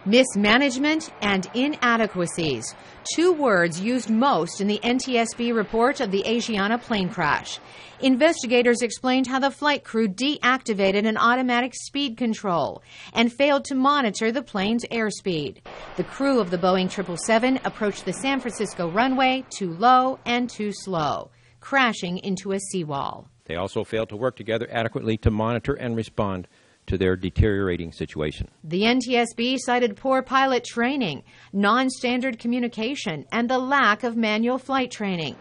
Mismanagement and inadequacies, two words used most in the NTSB report of the Asiana plane crash. Investigators explained how the flight crew deactivated an automatic speed control and failed to monitor the plane's airspeed. The crew of the Boeing 777 approached the San Francisco runway too low and too slow, crashing into a seawall. They also failed to work together adequately to monitor and respond to their deteriorating situation. The NTSB cited poor pilot training, non-standard communication, and the lack of manual flight training.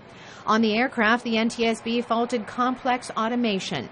On the aircraft, the NTSB faulted complex automation.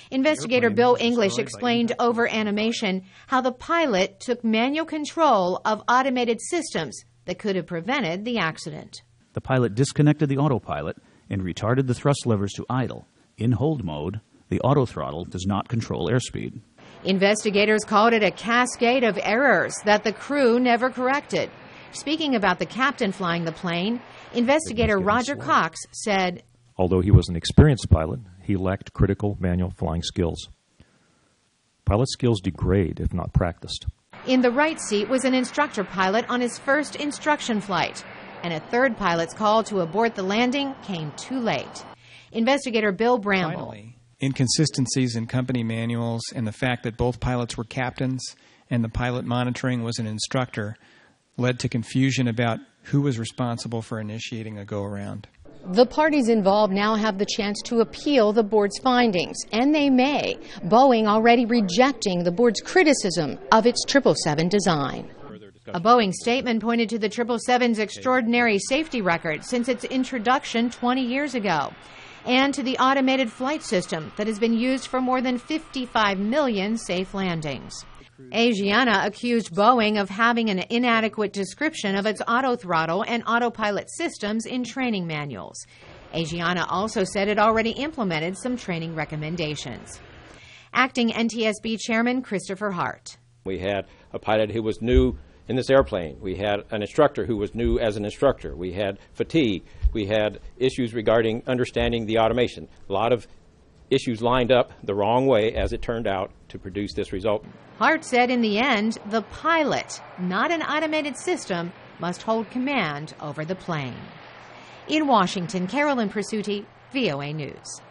Investigator Bill English explained over animation how the pilot took manual control of automated systems that could have prevented the accident. The pilot disconnected the autopilot and retarded the thrust levers to idle. In hold mode, the auto throttle does not control airspeed. Investigators called it a cascade of errors that the crew never corrected. Speaking about the captain flying the plane, investigator Roger Cox said, "Although he was an experienced pilot, he lacked critical manual flying skills. Pilot skills degrade if not practiced." In the right seat was an instructor pilot on his first instruction flight, and a third pilot's call to abort the landing came too late. Investigator Bill Bramble. Finally, inconsistencies in company manuals and the fact that both pilots were captains and the pilot monitoring was an instructor led to confusion about who was responsible for initiating a go-around. The parties involved now have the chance to appeal the board's findings, and they may. Boeing already rejecting the board's criticism of its 777 design. A Boeing statement pointed to the 777's extraordinary safety record since its introduction 20 years ago, and to the automated flight system that has been used for more than 55 million safe landings. Asiana accused Boeing of having an inadequate description of its autothrottle and autopilot systems in training manuals. Asiana also said it already implemented some training recommendations. Acting NTSB Chairman Christopher Hart. We had a pilot who was new in this airplane. We had an instructor who was new as an instructor. We had fatigue. We had issues regarding understanding the automation. A lot of issues lined up the wrong way, as it turned out, to produce this result. Hart said in the end, the pilot, not an automated system, must hold command over the plane. In Washington, Carolyn Presutti, VOA News.